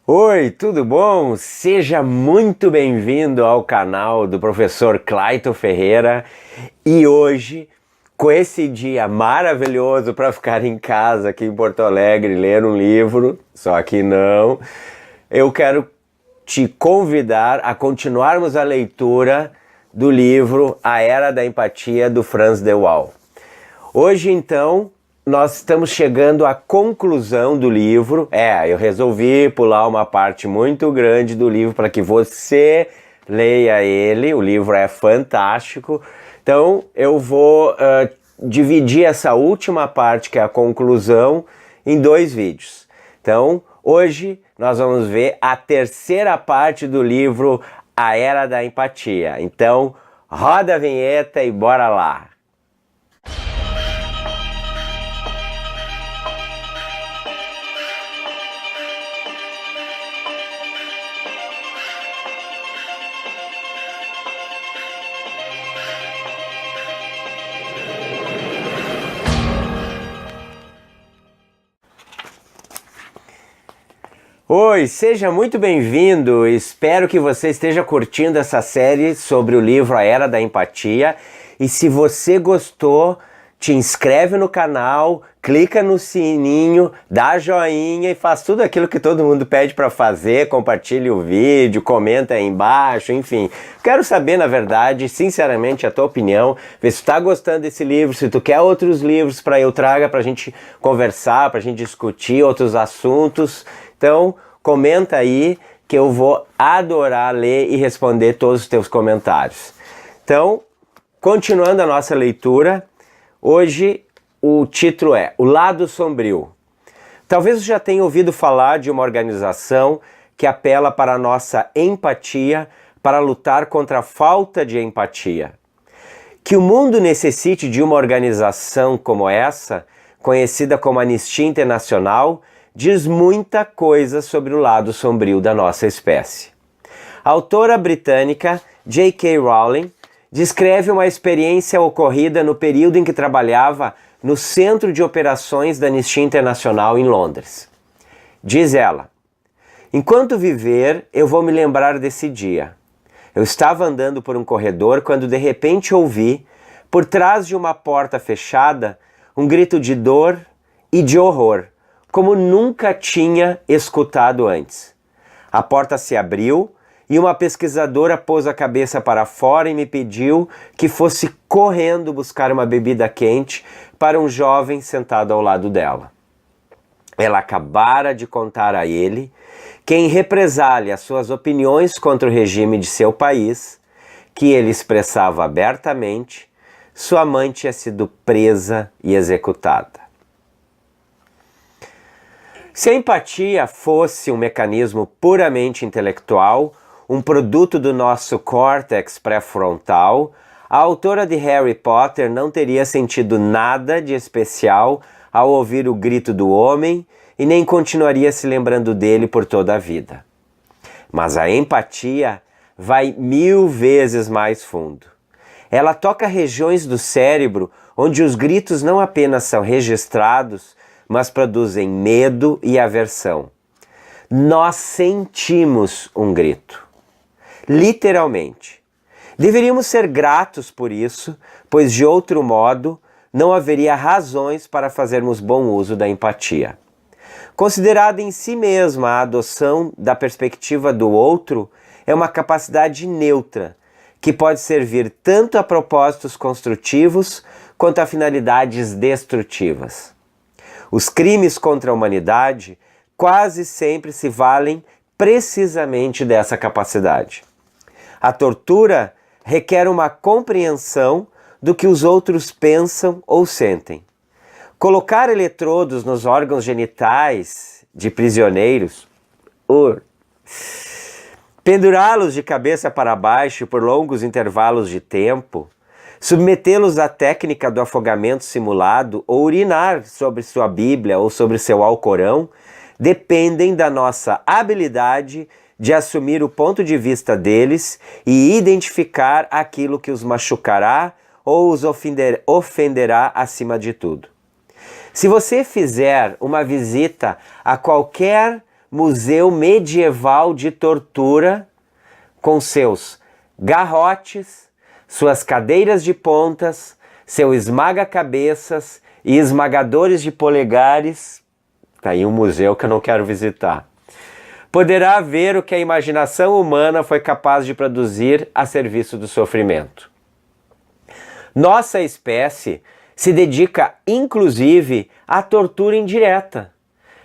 Oi, tudo bom? Seja muito bem-vindo ao canal do professor Clayton Ferreira. E hoje, com esse dia maravilhoso para ficar em casa aqui em Porto Alegre, ler um livro, só que não, eu quero te convidar a continuarmos a leitura do livro A Era da Empatia, do Frans de Waal. Hoje, então, nós estamos chegando à conclusão do livro. Eu resolvi pular uma parte muito grande do livro para que você leia ele. O livro é fantástico. Então, eu vou dividir essa última parte, que é a conclusão, em 2 vídeos. Então, hoje nós vamos ver a terceira parte do livro A Era da Empatia. Então, roda a vinheta e bora lá! Oi, seja muito bem-vindo. Espero que você esteja curtindo essa série sobre o livro A Era da Empatia. E se você gostou, te inscreve no canal, clica no sininho, dá joinha e faz tudo aquilo que todo mundo pede para fazer. Compartilhe o vídeo, comenta aí embaixo, enfim. Quero saber, na verdade, sinceramente, a tua opinião. Ver se tu tá gostando desse livro, se tu quer outros livros para eu traga pra gente conversar, pra gente discutir outros assuntos. Então, comenta aí que eu vou adorar ler e responder todos os teus comentários. Então, continuando a nossa leitura, hoje o título é O Lado Sombrio. Talvez você já tenha ouvido falar de uma organização que apela para a nossa empatia para lutar contra a falta de empatia. Que o mundo necessite de uma organização como essa, conhecida como Anistia Internacional, diz muita coisa sobre o lado sombrio da nossa espécie. A autora britânica J.K. Rowling descreve uma experiência ocorrida no período em que trabalhava no Centro de Operações da Anistia Internacional em Londres. Diz ela: "Enquanto viver, eu vou me lembrar desse dia. Eu estava andando por um corredor quando de repente ouvi, por trás de uma porta fechada, um grito de dor e de horror, como nunca tinha escutado antes. A porta se abriu e uma pesquisadora pôs a cabeça para fora e me pediu que fosse correndo buscar uma bebida quente para um jovem sentado ao lado dela. Ela acabara de contar a ele que, em represália às suas opiniões contra o regime de seu país, que ele expressava abertamente, sua mãe tinha sido presa e executada. Se a empatia fosse um mecanismo puramente intelectual, um produto do nosso córtex pré-frontal, a autora de Harry Potter não teria sentido nada de especial ao ouvir o grito do homem e nem continuaria se lembrando dele por toda a vida. Mas a empatia vai 1000 vezes mais fundo. Ela toca regiões do cérebro onde os gritos não apenas são registrados, mas produzem medo e aversão. Nós sentimos um grito. Literalmente. Deveríamos ser gratos por isso, pois de outro modo não haveria razões para fazermos bom uso da empatia. Considerada em si mesma, a adoção da perspectiva do outro é uma capacidade neutra, que pode servir tanto a propósitos construtivos quanto a finalidades destrutivas. Os crimes contra a humanidade quase sempre se valem precisamente dessa capacidade. A tortura requer uma compreensão do que os outros pensam ou sentem. Colocar eletrodos nos órgãos genitais de prisioneiros, pendurá-los de cabeça para baixo por longos intervalos de tempo, submetê-los à técnica do afogamento simulado ou urinar sobre sua Bíblia ou sobre seu Alcorão, dependem da nossa habilidade de assumir o ponto de vista deles e identificar aquilo que os machucará ou os ofenderá acima de tudo. Se você fizer uma visita a qualquer museu medieval de tortura com seus garrotes, suas cadeiras de pontas, seu esmaga-cabeças e esmagadores de polegares. Tá aí um museu que eu não quero visitar. Poderá ver o que a imaginação humana foi capaz de produzir a serviço do sofrimento. Nossa espécie se dedica, inclusive, à tortura indireta.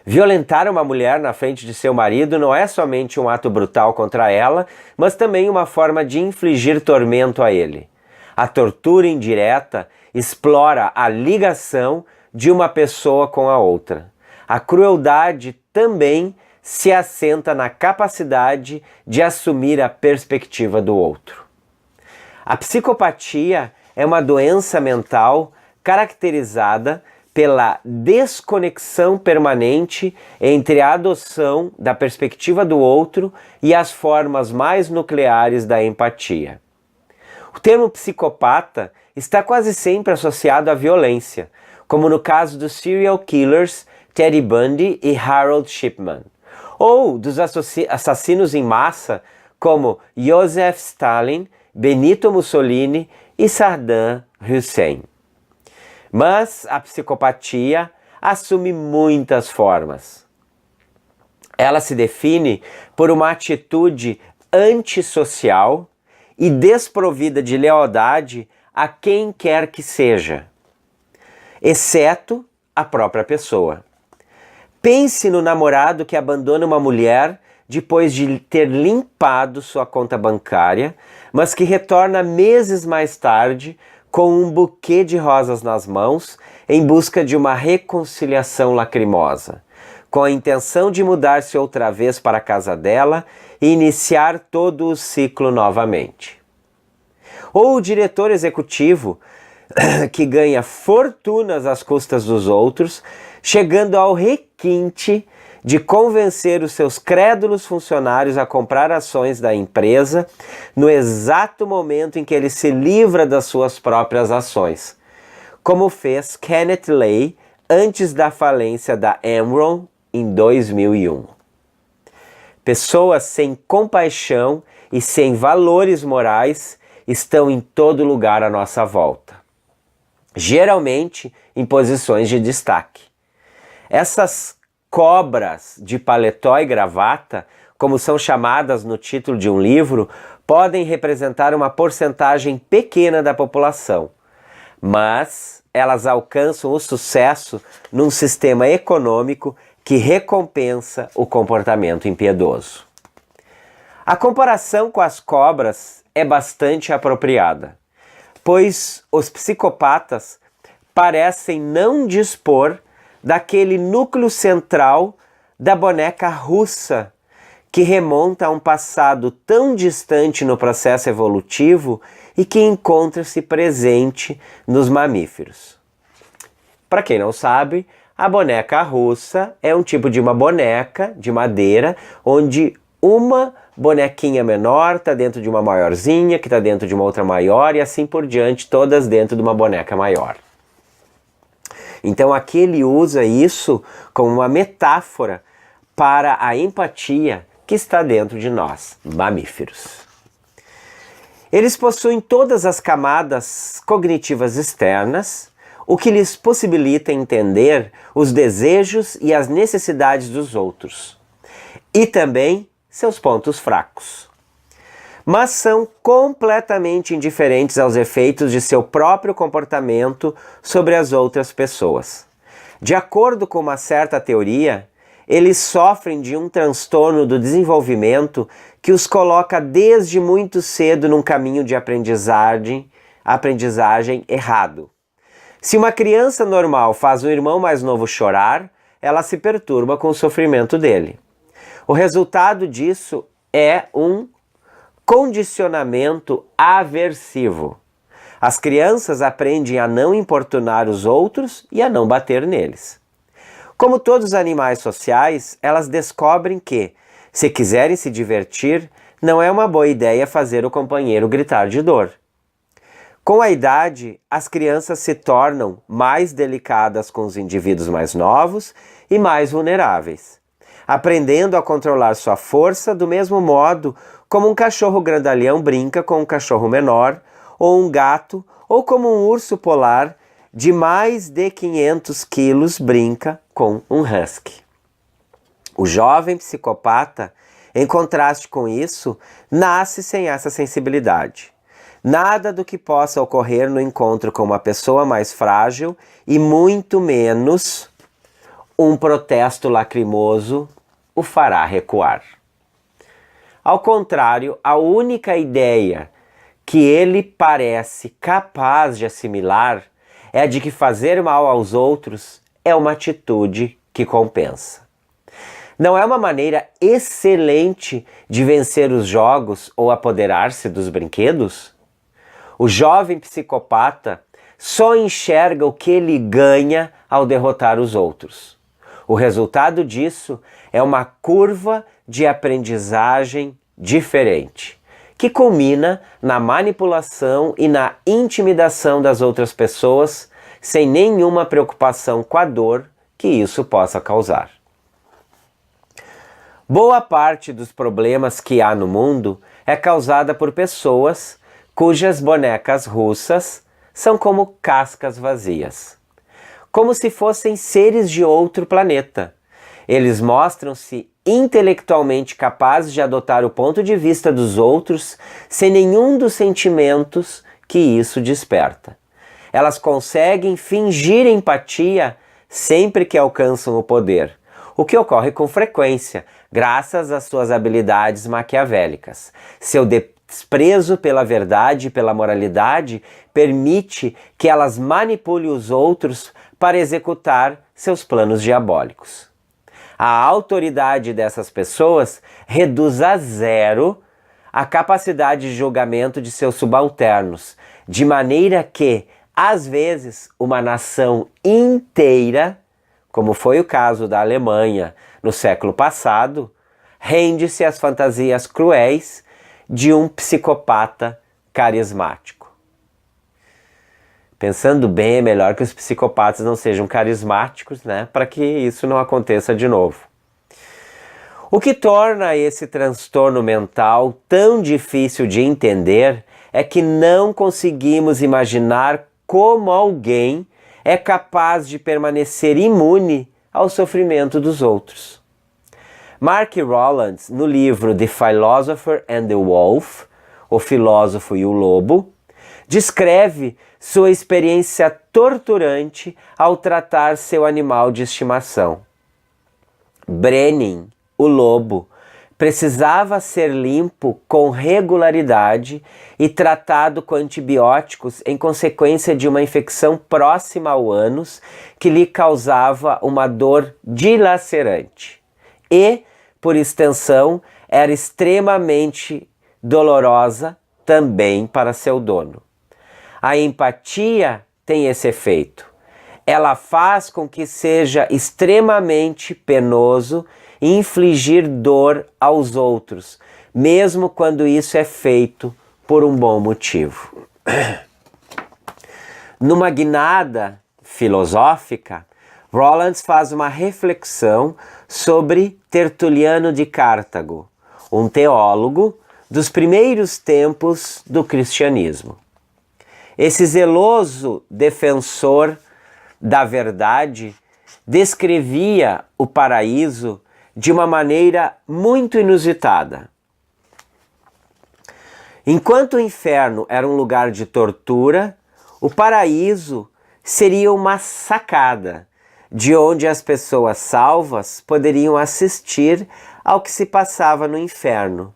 Violentar uma mulher na frente de seu marido não é somente um ato brutal contra ela, mas também uma forma de infligir tormento a ele. A tortura indireta explora a ligação de uma pessoa com a outra. A crueldade também se assenta na capacidade de assumir a perspectiva do outro. A psicopatia é uma doença mental caracterizada pela desconexão permanente entre a adoção da perspectiva do outro e as formas mais nucleares da empatia. O termo psicopata está quase sempre associado à violência, como no caso dos serial killers Ted Bundy e Harold Shipman, ou dos assassinos em massa como Joseph Stalin, Benito Mussolini e Saddam Hussein. Mas a psicopatia assume muitas formas. Ela se define por uma atitude antissocial e desprovida de lealdade a quem quer que seja, exceto a própria pessoa. Pense no namorado que abandona uma mulher depois de ter limpado sua conta bancária, mas que retorna meses mais tarde com um buquê de rosas nas mãos em busca de uma reconciliação lacrimosa, com a intenção de mudar-se outra vez para a casa dela e iniciar todo o ciclo novamente. Ou o diretor executivo que ganha fortunas às custas dos outros, chegando ao requinte de convencer os seus crédulos funcionários a comprar ações da empresa no exato momento em que ele se livra das suas próprias ações, como fez Kenneth Lay antes da falência da Enron em 2001. Pessoas sem compaixão e sem valores morais estão em todo lugar à nossa volta, geralmente em posições de destaque. Essas cobras de paletó e gravata, como são chamadas no título de um livro, podem representar uma porcentagem pequena da população, mas elas alcançam o sucesso num sistema econômico que recompensa o comportamento impiedoso. A comparação com as cobras é bastante apropriada, pois os psicopatas parecem não dispor daquele núcleo central da boneca russa que remonta a um passado tão distante no processo evolutivo e que encontra-se presente nos mamíferos. Para quem não sabe, a boneca russa é um tipo de uma boneca de madeira onde uma bonequinha menor está dentro de uma maiorzinha, que está dentro de uma outra maior e assim por diante, todas dentro de uma boneca maior. Então aqui ele usa isso como uma metáfora para a empatia que está dentro de nós, mamíferos. Eles possuem todas as camadas cognitivas externas, o que lhes possibilita entender os desejos e as necessidades dos outros, e também seus pontos fracos. Mas são completamente indiferentes aos efeitos de seu próprio comportamento sobre as outras pessoas. De acordo com uma certa teoria, eles sofrem de um transtorno do desenvolvimento que os coloca desde muito cedo num caminho de aprendizagem errado. Se uma criança normal faz o irmão mais novo chorar, ela se perturba com o sofrimento dele. O resultado disso é um condicionamento aversivo. As crianças aprendem a não importunar os outros e a não bater neles. Como todos os animais sociais, elas descobrem que, se quiserem se divertir, não é uma boa ideia fazer o companheiro gritar de dor. Com a idade, as crianças se tornam mais delicadas com os indivíduos mais novos e mais vulneráveis. aprendendo a controlar sua força do mesmo modo como um cachorro grandalhão brinca com um cachorro menor, ou um gato, ou como um urso polar de mais de 500 quilos brinca com um husky. O jovem psicopata, em contraste com isso, nasce sem essa sensibilidade. Nada do que possa ocorrer no encontro com uma pessoa mais frágil e muito menos um protesto lacrimoso o fará recuar. Ao contrário, a única ideia que ele parece capaz de assimilar é a de que fazer mal aos outros é uma atitude que compensa. Não é uma maneira excelente de vencer os jogos ou apoderar-se dos brinquedos? O jovem psicopata só enxerga o que ele ganha ao derrotar os outros. O resultado disso é uma curva de aprendizagem diferente, que culmina na manipulação e na intimidação das outras pessoas, sem nenhuma preocupação com a dor que isso possa causar. Boa parte dos problemas que há no mundo é causada por pessoas cujas bonecas russas são como cascas vazias, como se fossem seres de outro planeta. Eles mostram-se intelectualmente capazes de adotar o ponto de vista dos outros sem nenhum dos sentimentos que isso desperta. Elas conseguem fingir empatia sempre que alcançam o poder, o que ocorre com frequência, graças às suas habilidades maquiavélicas. Seu desprezo pela verdade e pela moralidade permite que elas manipulem os outros para executar seus planos diabólicos. A autoridade dessas pessoas reduz a zero a capacidade de julgamento de seus subalternos, de maneira que, às vezes, uma nação inteira, como foi o caso da Alemanha no século passado, rende-se às fantasias cruéis de um psicopata carismático. Pensando bem, é melhor que os psicopatas não sejam carismáticos, né? Para que isso não aconteça de novo. O que torna esse transtorno mental tão difícil de entender é que não conseguimos imaginar como alguém é capaz de permanecer imune ao sofrimento dos outros. Mark Rowlands, no livro The Philosopher and the Wolf, O Filósofo e o Lobo, descreve sua experiência torturante ao tratar seu animal de estimação. Brenin, o lobo, precisava ser limpo com regularidade e tratado com antibióticos em consequência de uma infecção próxima ao ânus que lhe causava uma dor dilacerante e, por extensão, era extremamente dolorosa também para seu dono. A empatia tem esse efeito. Ela faz com que seja extremamente penoso infligir dor aos outros, mesmo quando isso é feito por um bom motivo. Numa guinada filosófica, Rowlands faz uma reflexão sobre Tertuliano de Cartago, um teólogo dos primeiros tempos do cristianismo. Esse zeloso defensor da verdade descrevia o paraíso de uma maneira muito inusitada. Enquanto o inferno era um lugar de tortura, o paraíso seria uma sacada, de onde as pessoas salvas poderiam assistir ao que se passava no inferno,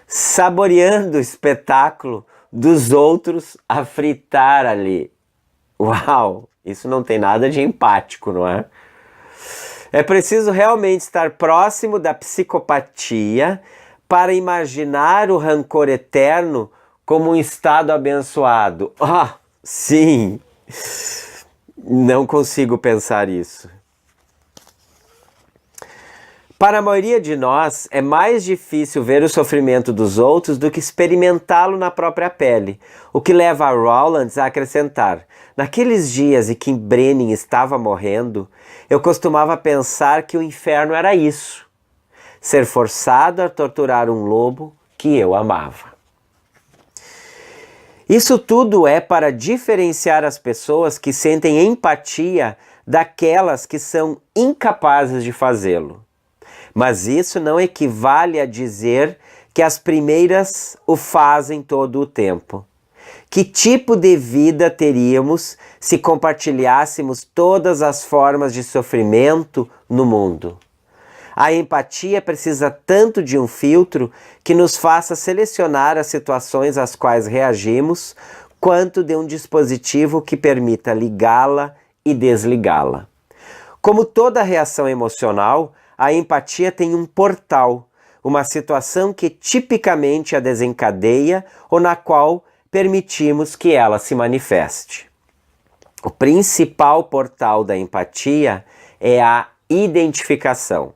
saboreando o espetáculo dos outros a fritar ali. Uau! Isso não tem nada de empático, não é? É preciso realmente estar próximo da psicopatia para imaginar o rancor eterno como um estado abençoado. Ah, sim! Não consigo pensar isso. Para a maioria de nós, é mais difícil ver o sofrimento dos outros do que experimentá-lo na própria pele, o que leva a Rowlands a acrescentar: naqueles dias em que Brenin estava morrendo, eu costumava pensar que o inferno era isso, ser forçado a torturar um lobo que eu amava. Isso tudo é para diferenciar as pessoas que sentem empatia daquelas que são incapazes de fazê-lo. Mas isso não equivale a dizer que as primeiras o fazem todo o tempo. Que tipo de vida teríamos se compartilhássemos todas as formas de sofrimento no mundo? A empatia precisa tanto de um filtro que nos faça selecionar as situações às quais reagimos, quanto de um dispositivo que permita ligá-la e desligá-la. Como toda reação emocional, a empatia tem um portal, uma situação que tipicamente a desencadeia ou na qual permitimos que ela se manifeste. O principal portal da empatia é a identificação.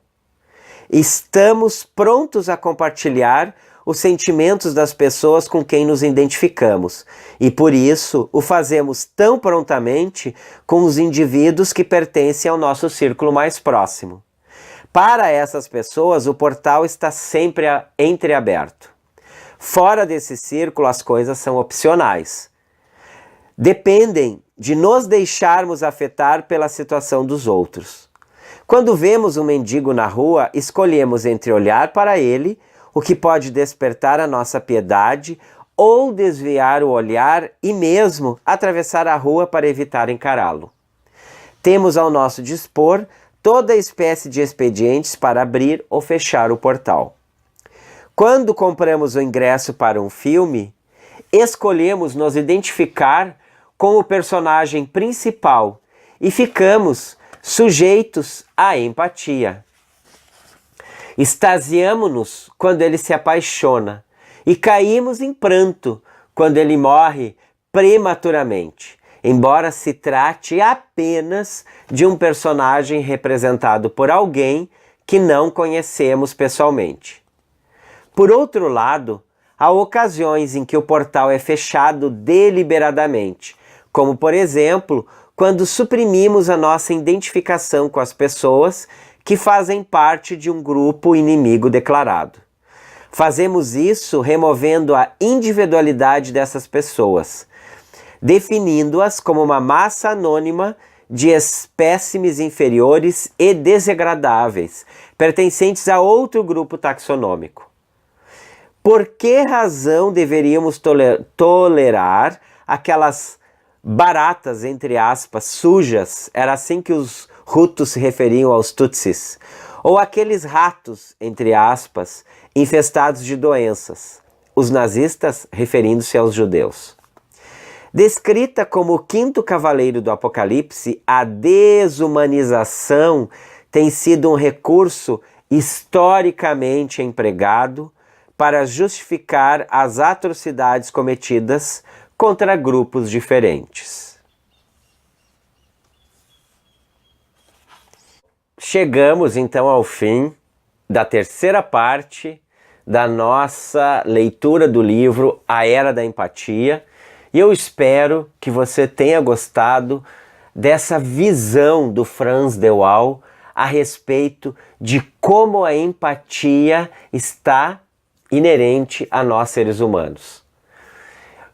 Estamos prontos a compartilhar os sentimentos das pessoas com quem nos identificamos e por isso o fazemos tão prontamente com os indivíduos que pertencem ao nosso círculo mais próximo. Para essas pessoas, o portal está sempre entreaberto. Fora desse círculo, as coisas são opcionais. Dependem de nos deixarmos afetar pela situação dos outros. Quando vemos um mendigo na rua, escolhemos entre olhar para ele, o que pode despertar a nossa piedade, ou desviar o olhar e mesmo atravessar a rua para evitar encará-lo. Temos ao nosso dispor toda espécie de expedientes para abrir ou fechar o portal. Quando compramos o ingresso para um filme, escolhemos nos identificar com o personagem principal e ficamos sujeitos à empatia. Extasiamo-nos quando ele se apaixona e caímos em pranto quando ele morre prematuramente, embora se trate apenas de um personagem representado por alguém que não conhecemos pessoalmente. Por outro lado, há ocasiões em que o portal é fechado deliberadamente, como por exemplo, quando suprimimos a nossa identificação com as pessoas que fazem parte de um grupo inimigo declarado. Fazemos isso removendo a individualidade dessas pessoas, definindo-as como uma massa anônima de espécimes inferiores e desagradáveis, pertencentes a outro grupo taxonômico. Por que razão deveríamos tolerar aquelas baratas, entre aspas, sujas, era assim que os hutus se referiam aos tutsis, ou aqueles ratos, entre aspas, infestados de doenças, os nazistas referindo-se aos judeus. Descrita como o quinto cavaleiro do Apocalipse, a desumanização tem sido um recurso historicamente empregado para justificar as atrocidades cometidas contra grupos diferentes. Chegamos então ao fim da terceira parte da nossa leitura do livro A Era da Empatia e eu espero que você tenha gostado dessa visão do Frans de Waal a respeito de como a empatia está inerente a nós seres humanos.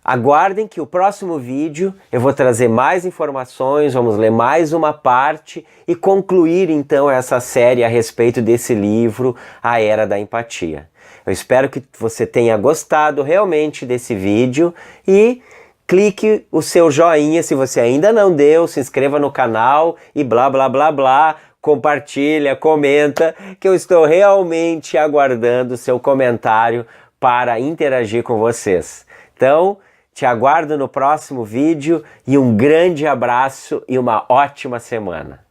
Aguardem que o próximo vídeo eu vou trazer mais informações, vamos ler mais uma parte e concluir então essa série a respeito desse livro, A Era da Empatia. Eu espero que você tenha gostado realmente desse vídeo e clique o seu joinha se você ainda não deu, se inscreva no canal e blá blá blá blá, compartilha, comenta, que eu estou realmente aguardando o seu comentário para interagir com vocês. Então, te aguardo no próximo vídeo e um grande abraço e uma ótima semana.